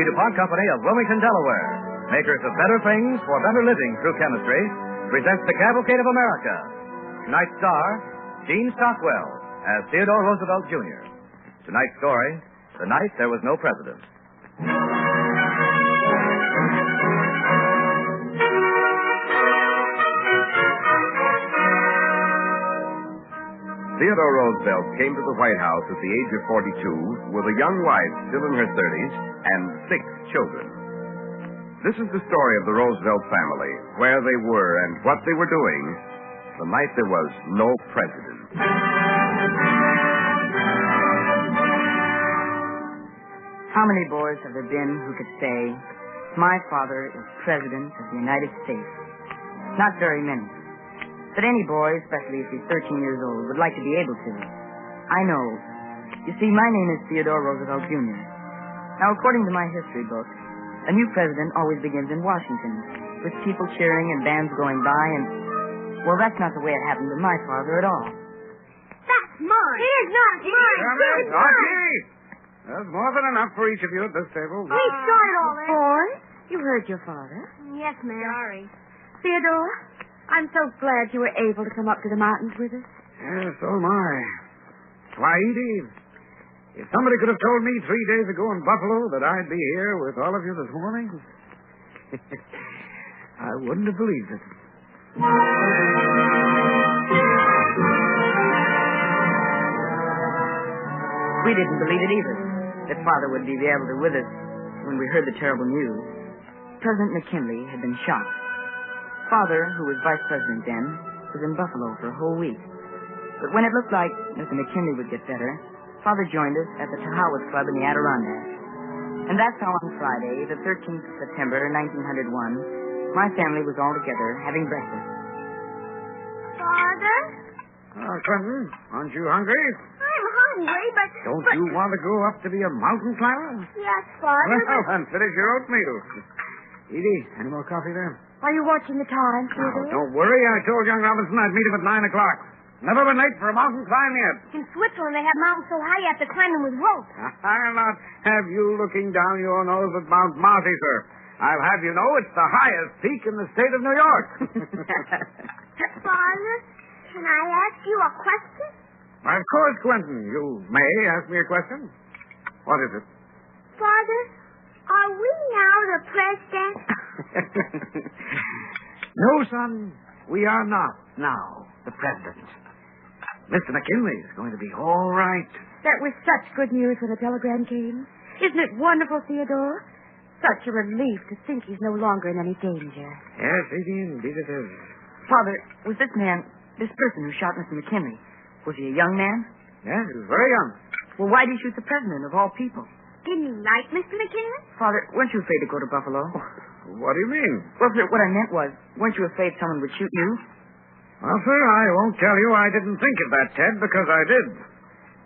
DuPont Company of Wilmington, Delaware, makers of better things for better living through chemistry, presents the Cavalcade of America. Tonight's star, Gene Stockwell, as Theodore Roosevelt, Jr. Tonight's story, The Night There Was No President. Theodore Roosevelt came to the White House at the age of 42 with a young wife still in her 30s and 6 children. This is the story of the Roosevelt family, where they were and what they were doing the night there was no president. How many boys have there been who could say, "My father is President of the United States"? Not very many. But any boy, especially if he's 13 years old, would like to be able to. I know. You see, my name is Theodore Roosevelt, Jr. Now, according to my history book, a new president always begins in Washington, with people cheering and bands going by, and, well, that's not the way it happened to my father at all. That's mine. It is not mine. It's mine. There's more than enough for each of you at this table. We started all this. Boy, you heard your father. Yes, ma'am. Sorry. Theodore, I'm so glad you were able to come up to the mountains with us. Yes, so am I. Why, Edie, if somebody could have told me 3 days ago in Buffalo that I'd be here with all of you this morning, I wouldn't have believed it. We didn't believe it either, that Father would be able to with us when we heard the terrible news. President McKinley had been shot. Father, who was vice president then, was in Buffalo for a whole week. But when it looked like Mr. McKinley would get better, Father joined us at the Tahawus Club in the Adirondacks. And that's how on Friday, the 13th of September, 1901, my family was all together having breakfast. Father? Clinton, aren't you hungry? I'm hungry, but... Don't you want to go up to be a mountain climber? Yes, Father. Well, then finish your oatmeal. Edie, any more coffee there? Are you watching the time, Theodore? Don't worry. I told young Robinson I'd meet him at 9 o'clock. Never been late for a mountain climb yet. In Switzerland, they have mountains so high you have to climb them with ropes. I'll not have you looking down your nose at Mount Marcy, sir. I'll have you know it's the highest peak in the state of New York. Father, can I ask you a question? Why, of course, Quentin. You may ask me a question. What is it? Father, are we now the president? No, son. We are not now the president. Mr. McKinley is going to be all right. That was such good news when the telegram came. Isn't it wonderful, Theodore? Such a relief to think he's no longer in any danger. Yes, indeed it is. Father, was this person who shot Mr. McKinley, was he a young man? Yes, he was very young. Well, why did he shoot the president of all people? Didn't you like Mr. McKinley? Father, weren't you afraid to go to Buffalo? What do you mean? Well, sir, what I meant was, weren't you afraid someone would shoot you? Well, sir, I won't tell you I didn't think of that, Ted, because I did.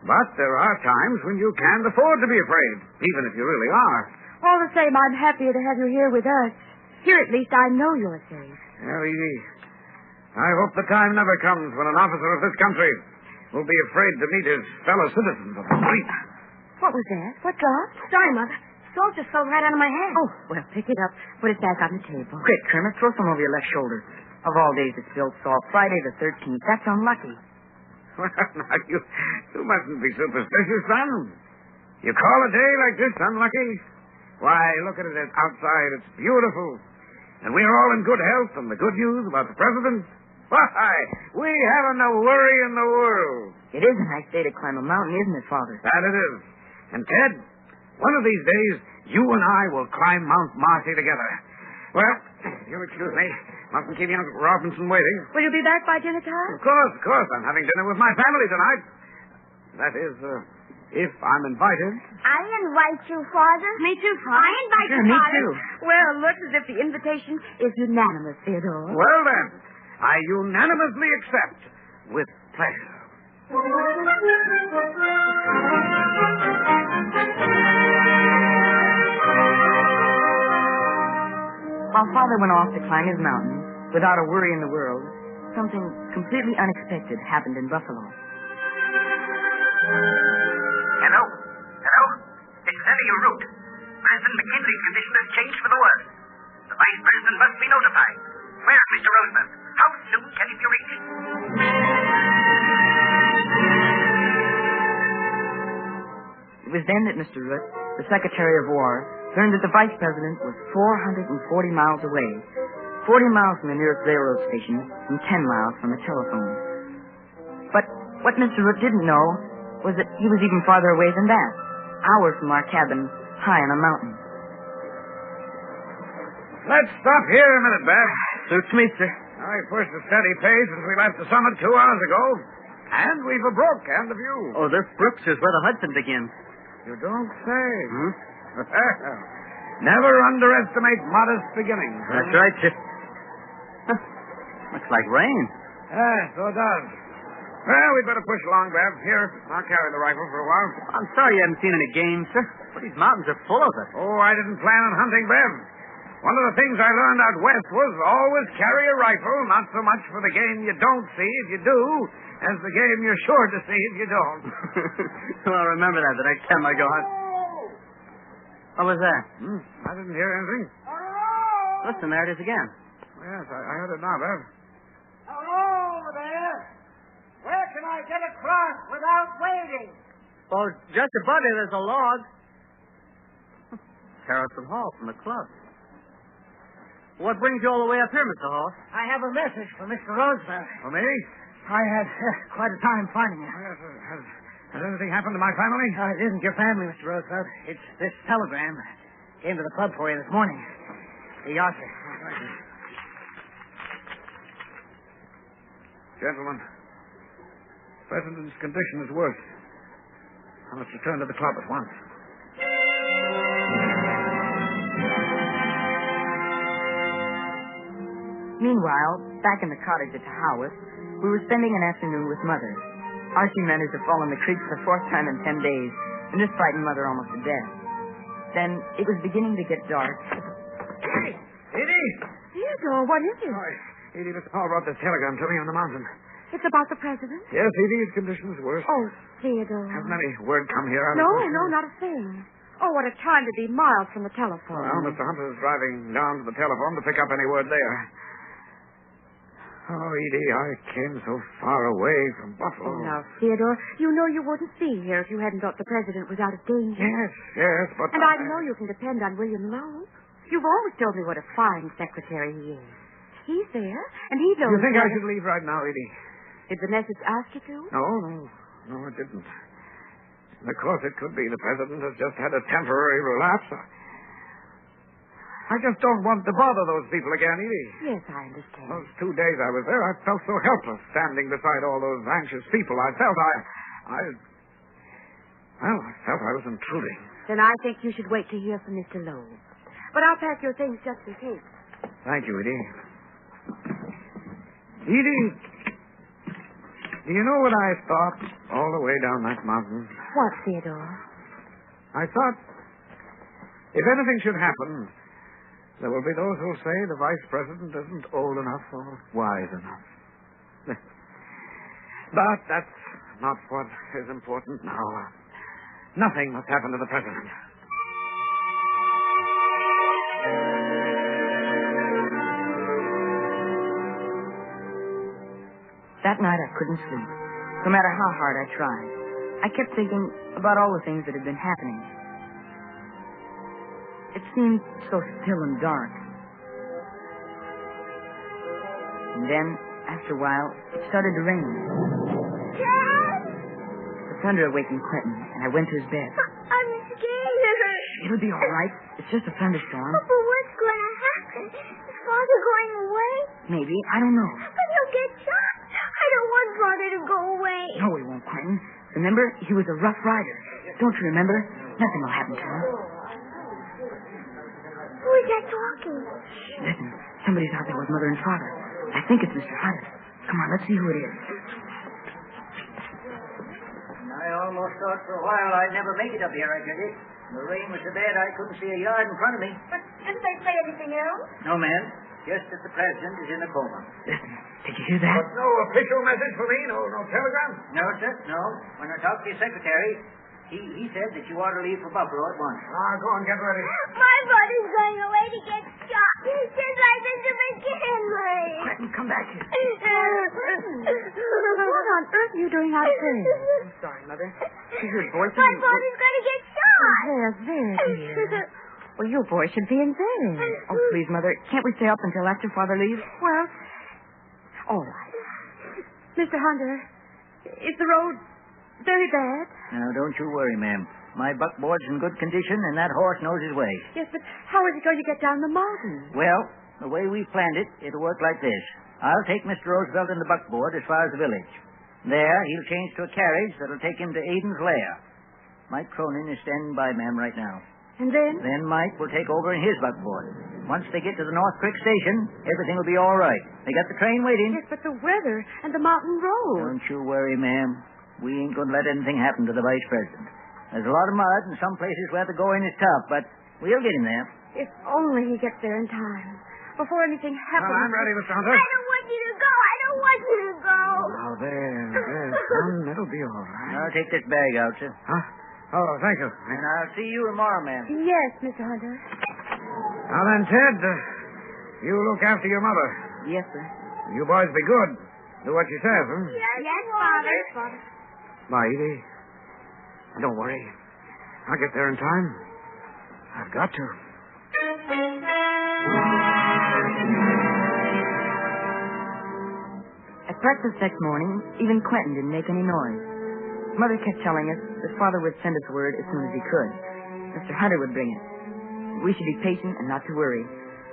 But there are times when you can't afford to be afraid, even if you really are. All the same, I'm happier to have you here with us. Here, at least, I know you're safe. Well, Edie, I hope the time never comes when an officer of this country will be afraid to meet his fellow citizens on the street. What was that? What dropped? Sorry, Mother. Salt just fell right out of my hand. Oh, well, pick it up. Put it back on the table. Quick, Kermit, throw some over your left shoulder. Of all days to spill salt, Friday the 13th. That's unlucky. Well, now, you mustn't be superstitious, son. You call a day like this unlucky? Why, look at it outside. It's beautiful. And we're all in good health, and the good news about the president? Why, we haven't a worry in the world. It is a nice day to climb a mountain, isn't it, Father? That it is. And, Ted, one of these days, you and I will climb Mount Marcy together. Well, you'll excuse me. Mustn't keep young Robinson waiting. Will you be back by dinner time? Of course. I'm having dinner with my family tonight. That is, if I'm invited. I invite you, Father. Me too, Father. I invite you, Me Father. too. Well, it looks as if the invitation is unanimous, Theodore. Well, then, I unanimously accept with pleasure. While Father went off to climb his mountain, without a worry in the world, something completely unexpected happened in Buffalo. Hello? This is Emmy Root. President McKinley's condition has changed for the worse. The Vice President must be notified. Where's Mr. Roosevelt? How soon can he be reached? It was then that Mr. Root, the Secretary of War, learned that the Vice President was 440 miles away, 40 miles from the nearest railroad station and 10 miles from the telephone. But what Mr. Root didn't know was that he was even farther away than that, hours from our cabin high on a mountain. Let's stop here a minute, Bev. Suits me, sir. I pushed a steady pace as we left the summit 2 hours ago, and we've a brook and a view. Oh, this brooks is where the Hudson begins. You don't say. Never underestimate modest beginnings. That's right, sir. Huh. Looks like rain. So it does. Well, we'd better push along, Bev. Here, I'll carry the rifle for a while. I'm sorry you haven't seen any game, sir. But these mountains are full of it. Oh, I didn't plan on hunting, Bev. One of the things I learned out west was always carry a rifle, not so much for the game you don't see if you do, as the game you're sure to see if you don't. Well, remember that the next time I go hunt. What was that? I didn't hear anything. Listen, there it is again. Yes, I heard it now, Bev. Hello there. Where can I get across without waiting? Well, just above you, there's a log. Harrison Hall from the club. What brings you all the way up here, Mr. Hall? I have a message for Mr. Roosevelt. For me? I had quite a time finding it. Has anything happened to my family? It isn't your family, Mr. Roosevelt. It's this telegram. Came to the club for you this morning. Here you are, sir. Gentlemen, President's condition is worse. I must return to the club at once. Meanwhile, back in the cottage at Tahawas, we were spending an afternoon with Mother. Archie managed to fall in the creek for the 4th time in 10 days, and this frightened Mother almost to death. Then it was beginning to get dark. Edie! Theodore, what is it? Edie, Mr. Hall brought this telegram to me on the mountain. It's about the president? Yes, Edie, his condition is worse. Oh, Theodore. Hasn't any word come here? No, not a thing. Oh, what a time to be miles from the telephone. Well, Mr. Hunter is driving down to the telephone to pick up any word there. Oh, Edie, I came so far away from Buffalo. Oh, now, Theodore, you know you wouldn't be here if you hadn't thought the president was out of danger. Yes, but... And I know you can depend on William Lowe. You've always told me what a fine secretary he is. He's there, and he knows... You think I should leave right now, Edie? Did the message ask you to? No, it didn't. Of course, it could be the president has just had a temporary relapse. I just don't want to bother those people again, Edie. Yes, I understand. Those 2 days I was there, I felt so helpless standing beside all those anxious people. I felt I felt I was intruding. Then I think you should wait to hear from Mr. Lowe. But I'll pack your things just in case. Thank you, Edie. Edie, do you know what I thought all the way down that mountain? What, Theodore? I thought if anything should happen, there will be those who'll say the vice president isn't old enough or wise enough. But that's not what is important now. Nothing must happen to the president. That night I couldn't sleep, no matter how hard I tried. I kept thinking about all the things that had been happening. It seemed so still and dark. And then, after a while, it started to rain. Dad? The thunder awakened Quentin, and I went to his bed. I'm scared. It'll be all right. It's just a thunderstorm. Oh, but what's going to happen? Is Father going away? Maybe. I don't know. But he'll get shot. I don't want Father to go away. No, he won't, Quentin. Remember, he was a rough rider. Don't you remember? Nothing will happen to him. Who is that talking? Shh, listen. Somebody's out there with Mother and Father. I think it's Mr. Hunter. Come on, let's see who it is. I almost thought for a while I'd never make it up here, I tell you. The rain was so bad I couldn't see a yard in front of me. But didn't they say anything else? No, ma'am. Just that the president is in a coma. Listen, did you hear that? But no official message for me? No telegram? No, sir, no. When I talked to your secretary, He said that you ought to leave for Buffalo at once. Go on, get ready. My brother's going away to get shot. Just like Mr. McKinley. Quentin, come back here. What on earth are you doing out there? I'm sorry, Mother. She heard voices. My father's going to get shot. There, dear. Well, your boy should be in bed. Oh, please, Mother. Can't we stay up until after Father leaves? Well, all right. Mr. Hunter, is the road very bad? Now, don't you worry, ma'am. My buckboard's in good condition, and that horse knows his way. Yes, but how is he going to get down the mountain? Well, the way we planned it, it'll work like this. I'll take Mr. Roosevelt and the buckboard as far as the village. There, he'll change to a carriage that'll take him to Aiden's lair. Mike Cronin is standing by, ma'am, right now. And then? Then Mike will take over in his buckboard. Once they get to the North Creek station, everything will be all right. They got the train waiting. Yes, but the weather and the mountain road. Don't you worry, ma'am. We ain't going to let anything happen to the vice president. There's a lot of mud in some places where the going is tough, but we'll get him there. If only he gets there in time. Before anything happens. Well, I'm ready, Mr. Hunter. I don't want you to go. I don't want you to go. Oh, there, son. That'll be all right. I'll take this bag out, sir. Huh? Oh, thank you. And I'll see you tomorrow, ma'am. Yes, Mr. Hunter. Now then, Ted, you look after your mother. Yes, sir. You boys be good. Do what she says, huh? Yes, Father. Bye, Edie. Don't worry. I'll get there in time. I've got to. At breakfast next morning, even Quentin didn't make any noise. Mother kept telling us that Father would send us word as soon as he could. Mr. Hunter would bring it. We should be patient and not to worry.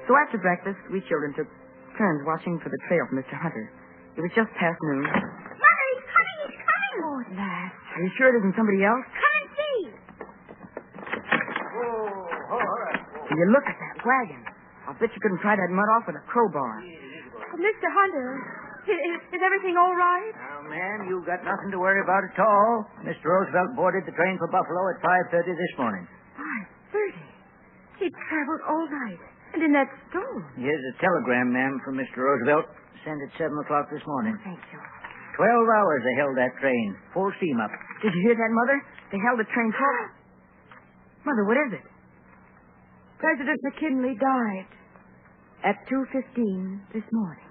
So after breakfast, we children took turns watching for the trail from Mr. Hunter. It was just past noon. Mother, he's coming. He's coming. Oh, at last. Are you sure it isn't somebody else? Come and see. Will you look at that wagon? I'll bet you couldn't pry that mud off with a crowbar. Mr. Hunter, is everything all right? Now, ma'am, you've got nothing to worry about at all. Mr. Roosevelt boarded the train for Buffalo at 5:30 this morning. 5:30. He traveled all night. And in that storm. Here's a telegram, ma'am, from Mr. Roosevelt. Sent at 7 o'clock this morning. Thank you. 12 hours they held that train. Full steam up. Did you hear that, Mother? They held the train full. Mother, what is it? President McKinley died at 2:15 this morning.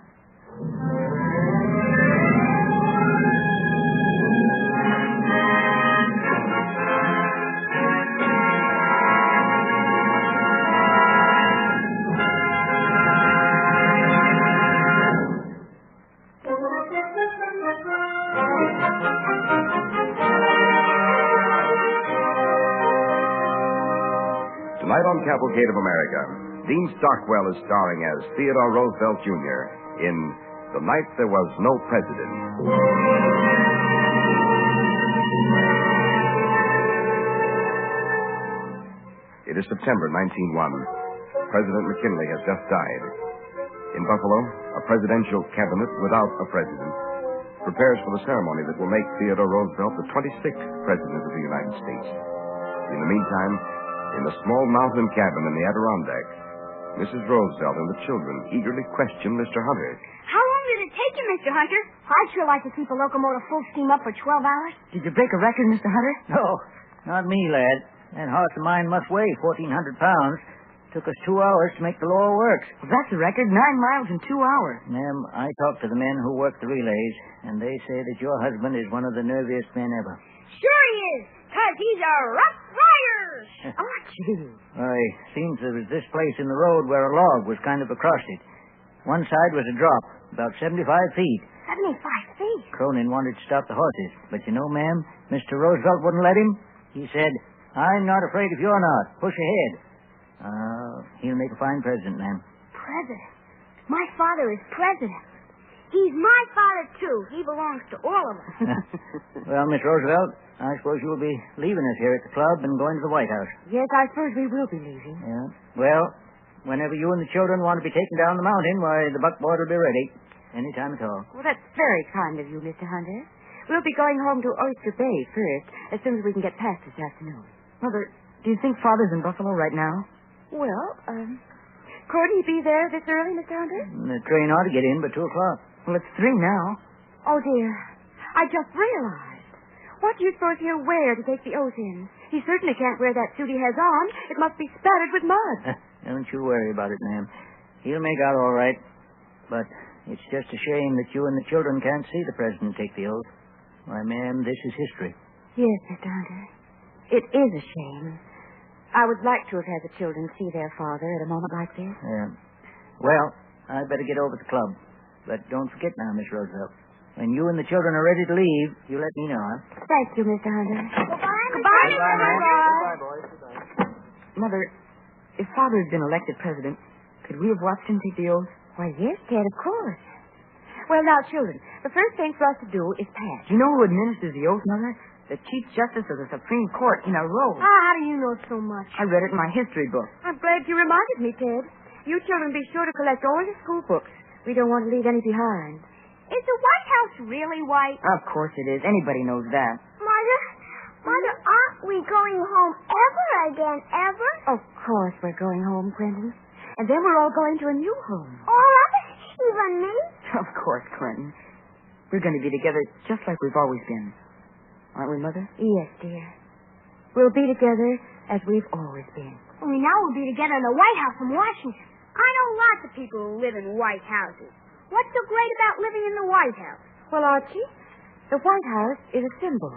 Tonight on Cavalcade of America, Dean Stockwell is starring as Theodore Roosevelt Jr. in The Night There Was No President. It is September 1901. President McKinley has just died. In Buffalo, a presidential cabinet without a president prepares for the ceremony that will make Theodore Roosevelt the 26th President of the United States. In the meantime, in a small mountain cabin in the Adirondacks, Mrs. Roosevelt and the children eagerly question Mr. Hunter. How long did it take you, Mr. Hunter? I'd sure like to keep a locomotive full steam up for 12 hours. Did you break a record, Mr. Hunter? No, not me, lad. That horse of mine must weigh 1,400 pounds. Took us 2 hours to make the lower works. Well, that's a record. 9 miles in 2 hours. Ma'am, I talked to the men who work the relays, and they say that your husband is one of the nerviest men ever. Sure he is, 'cause he's a rough rider. Oh, gee. Why, seems there was this place in the road where a log was kind of across it. One side was a drop, about 75 feet. 75 feet. Cronin wanted to stop the horses, but you know, ma'am, Mr. Roosevelt wouldn't let him. He said, "I'm not afraid if you're not. Push ahead." He'll make a fine president, ma'am. President? My father is president. He's my father, too. He belongs to all of us. Well, Miss Roosevelt, I suppose you'll be leaving us here at the club and going to the White House. Yes, I suppose we will be leaving. Yeah. Well, whenever you and the children want to be taken down the mountain, why, the buckboard will be ready. Any time at all. Well, that's very kind of you, Mr. Hunter. We'll be going home to Oyster Bay first, as soon as we can get past this afternoon. Mother, do you think Father's in Buffalo right now? Well, could he be there this early, Mr. Hunter? The train ought to get in by 2 o'clock. Well, it's 3 now. Oh, dear. I just realized. What do you suppose he'll wear to take the oath in? He certainly can't wear that suit he has on. It must be spattered with mud. Don't you worry about it, ma'am. He'll make out all right. But it's just a shame that you and the children can't see the president take the oath. Why, ma'am, this is history. Yes, Mr. Hunter. It is a shame. I would like to have had the children see their father at a moment like this. Yeah. Well, I'd better get over to the club. But don't forget now, Miss Roosevelt. When you and the children are ready to leave, you let me know, huh? Thank you, Mr. Hunter. Goodbye, Mr. Hunter. Goodbye, boys. Goodbye. Mother, if Father had been elected president, could we have watched him take the oath? Why, yes, Ted, of course. Well, now, children, the first thing for us to do is pass. Do you know who administers the oath, Mother? The Chief Justice of the Supreme Court in a row. How do you know so much? I read it in my history book. I'm glad you reminded me, Ted. You children be sure to collect all your school books. We don't want to leave any behind. Is the White House really white? Of course it is. Anybody knows that. Mother, aren't we going home ever again, ever? Of course we're going home, Quentin. And then we're all going to a new home. All of us? Even me? Of course, Clinton. We're going to be together just like we've always been. Aren't we, Mother? Yes, dear. We'll be together as we've always been. Only now we'll be together in the White House in Washington. I know lots of people who live in White Houses. What's so great about living in the White House? Well, Archie, the White House is a symbol.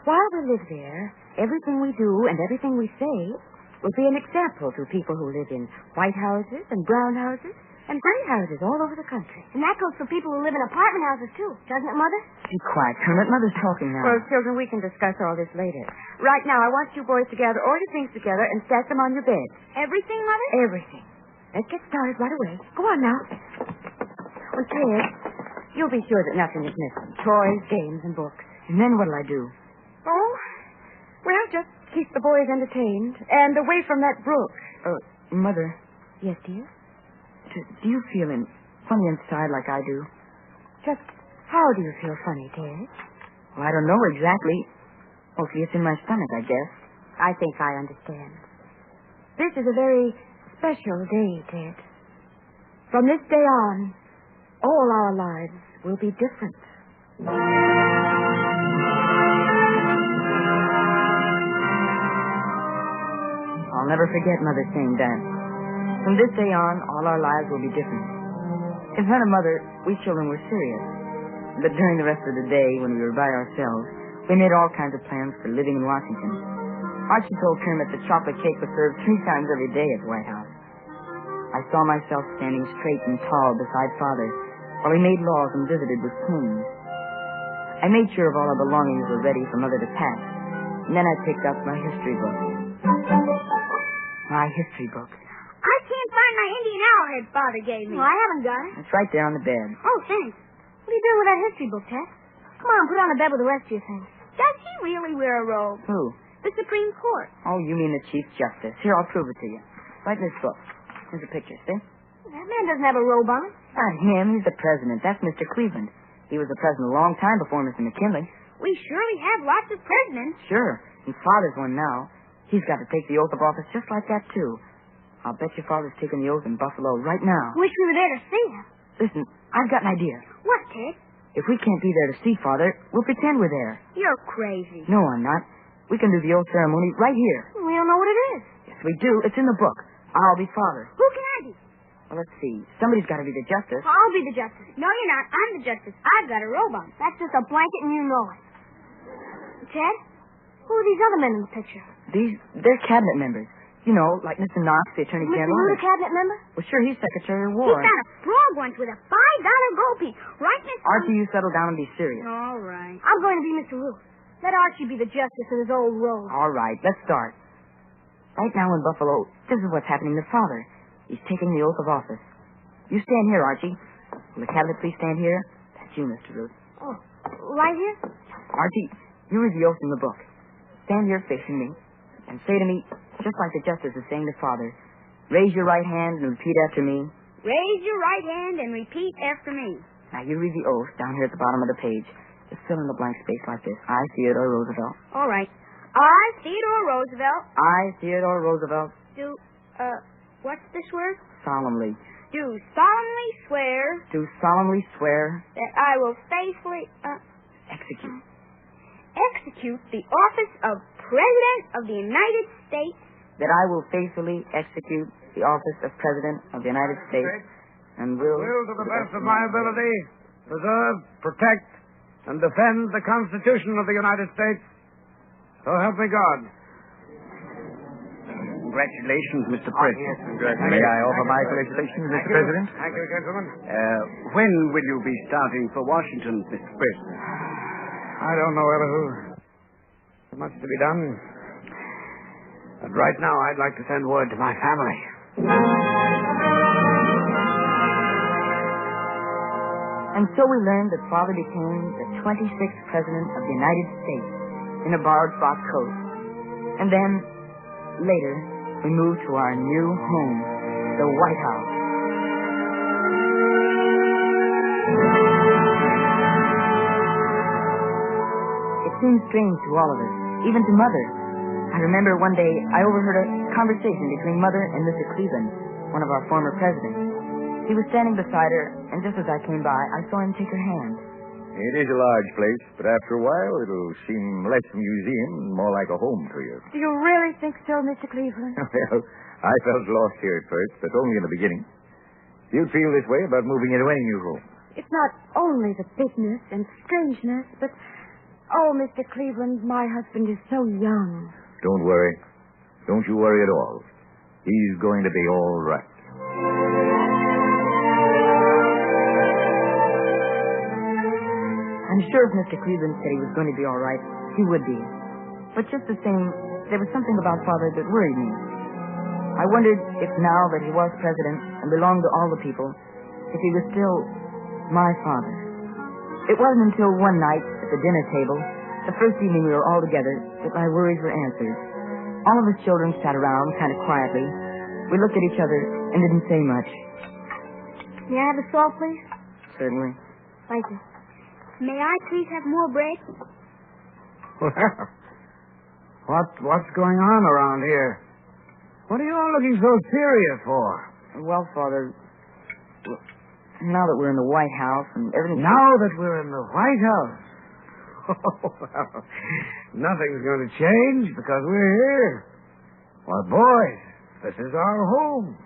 While we live there, everything we do and everything we say will be an example to people who live in white houses and brown houses and gray houses all over the country. And that goes for people who live in apartment houses, too, doesn't it, Mother? Be quiet, Kermit. Mother's talking now. Well, children, we can discuss all this later. Right now, I want you boys to gather all your things together and stack them on your bed. Everything, Mother? Everything. Let's get started right away. Go on now. Well, Ted, you'll be sure that nothing is missing. Toys, games, and books. And then what'll I do? Oh, well, just keep the boys entertained and away from that brook. Mother. Yes, dear? Do you feel funny inside like I do? Just how do you feel funny, Ted? Well, I don't know exactly. Mostly it's in my stomach, I guess. I think I understand. This is a very special day, Ted. From this day on, all our lives will be different. I'll never forget Mother saying that. From this day on, all our lives will be different. In front of Mother, we children were serious. But during the rest of the day, when we were by ourselves, we made all kinds of plans for living in Washington. Archie told Kermit that chocolate cake was served 3 times every day at the White House. I saw myself standing straight and tall beside Father while he made laws and visited with kings. I made sure of all our belongings were ready for Mother to pack, and then I picked up my history book. My history book. I can't find my Indian arrowhead Father gave me. Well, I haven't got it. It's right there on the bed. Oh, thanks. What are you doing with that history book, Ted? Come on, put it on the bed with the rest of your things. Does he really wear a robe? Who? The Supreme Court. Oh, you mean the Chief Justice. Here, I'll prove it to you. Right in this book. Here's a picture, see? That man doesn't have a robe on. Not him. He's the president. That's Mr. Cleveland. He was the president a long time before Mr. McKinley. We surely have lots of presidents. Sure. And Father's one now. He's got to take the oath of office just like that, too. I'll bet your Father's taking the oath in Buffalo right now. Wish we were there to see him. Listen, I've got an idea. What, Ted? If we can't be there to see Father, we'll pretend we're there. You're crazy. No, I'm not. We can do the oath ceremony right here. We don't know what it is. Yes, we do. It's in the book. I'll be Father. Who can I be? Well, let's see. Somebody's got to be the justice. I'll be the justice. No, you're not. I'm the justice. I've got a robe on. That's just a blanket, and you know it. Ted, who are these other men in the picture? They're cabinet members. You know, like Mr. Knox, the Attorney Mr. General. Lou, the cabinet member? Well, sure, he's Secretary of He War. found a frog once with a $5 gold piece. Right, Mr. Archie, you settle down and be serious. All right. I'm going to be Mr. Lou. Let Archie be the justice of his old robe. All right, let's start. Right now in Buffalo, this is what's happening to Father. He's taking the oath of office. You stand here, Archie. Will the cabinet please stand here? That's you, Mr. Root. Oh, right here? Archie, you read the oath in the book. Stand here facing me and say to me, just like the justice is saying to Father, raise your right hand and repeat after me. Raise your right hand and repeat after me. Now, you read the oath down here at the bottom of the page. Just fill in the blank space like this. I, Theodore Roosevelt. All right. I, Theodore Roosevelt. I, Theodore Roosevelt. What's this word? Solemnly. Do solemnly swear. Do solemnly swear. That I will faithfully, execute. execute the office of President of the United States. That I will faithfully execute the office of President of the United States and will to the best of my ability, preserve, protect, and defend the Constitution of the United States. So help me God. Congratulations, Mr. President. congratulations. May I offer my felicitations, Mr. President? Thank you, gentlemen. When will you be starting for Washington, Mr. President? I don't know, Elihu. So much to be done. But right now, I'd like to send word to my family. And so we learned that Father became the 26th President of the United States in a borrowed frock coat. And then, later, we moved to our new home, the White House. It seemed strange to all of us, even to Mother. I remember one day I overheard a conversation between Mother and Mr. Cleveland, one of our former presidents. He was standing beside her, and just as I came by, I saw him take her hand. It is a large place, but after a while it'll seem less a museum and more like a home to you. Do you really think so, Mr. Cleveland? Well, I felt lost here at first, but only in the beginning. You'd feel this way about moving into any new home. It's not only the bigness and strangeness, but, oh, Mr. Cleveland, my husband is so young. Don't worry. Don't you worry at all. He's going to be all right. I'm sure if Mr. Cleveland said he was going to be all right, he would be. But just the same, there was something about Father that worried me. I wondered if now that he was president and belonged to all the people, if he was still my father. It wasn't until one night at the dinner table, the first evening we were all together, that my worries were answered. All of us children sat around kind of quietly. We looked at each other and didn't say much. May I have a salt, please? Certainly. Thank you. May I please have more bread? Well, what's going on around here? What are you all looking so serious for? Well, Father, now that we're in the White House and everything... Now that we're in the White House? Well, nothing's going to change because we're here. Why, boys, this is our home.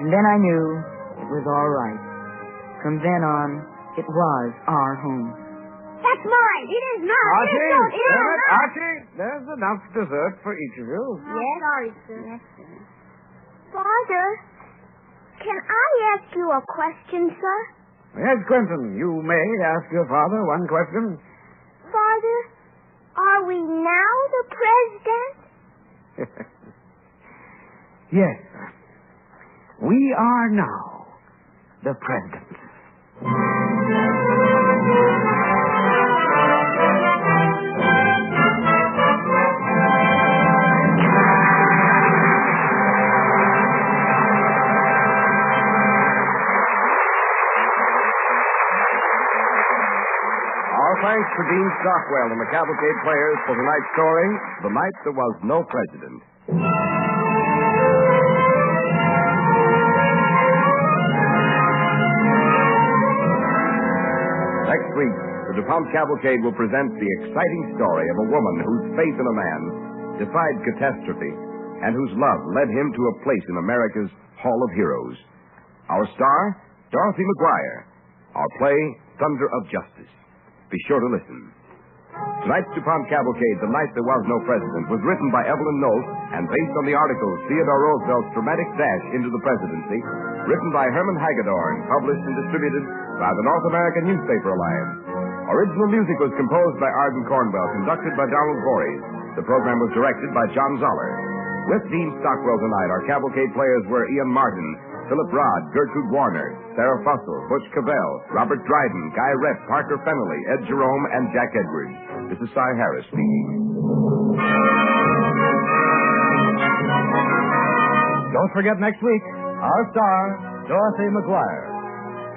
And then I knew it was all right. From then on, it was our home. That's mine. It is not. Archie, there's enough dessert for each of you. Yes, sorry, sir. Yes, sir. Father, can I ask you a question, sir? Yes, Quentin, you may ask your father one question. Father, are we now the president? Yes, sir. We are now the president. Thanks to Dean Stockwell and the Cavalcade players for tonight's story, The Night There Was No President. Next week, the DuPont Cavalcade will present the exciting story of a woman whose faith in a man defied catastrophe and whose love led him to a place in America's Hall of Heroes. Our star, Dorothy McGuire. Our play, Thunder of Justice. Be sure to listen. Tonight's DuPont Cavalcade, The Night There Was No President, was written by Evelyn Nolt and based on the article Theodore Roosevelt's Dramatic Dash into the Presidency, written by Herman Hagedorn, published and distributed by the North American Newspaper Alliance. Original music was composed by Arden Cornwell, conducted by Donald Voorhees. The program was directed by John Zoller. With Dean Stockwell tonight, our Cavalcade players were Ian Martin, Philip Rodd, Gertrude Warner, Sarah Fussell, Butch Cavell, Robert Dryden, Guy Rett, Parker Fennelly, Ed Jerome, and Jack Edwards. This is Cy Harris speaking. Don't forget next week, our star, Dorothy McGuire.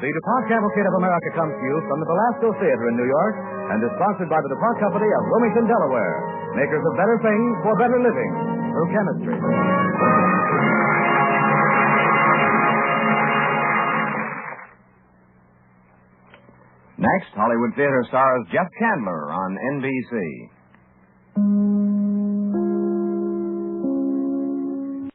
The DuPont Cavalcade of America comes to you from the Belasco Theater in New York and is sponsored by the DuPont Company of Wilmington, Delaware, makers of better things for better living through chemistry. Next, Hollywood theater stars Jeff Chandler on NBC.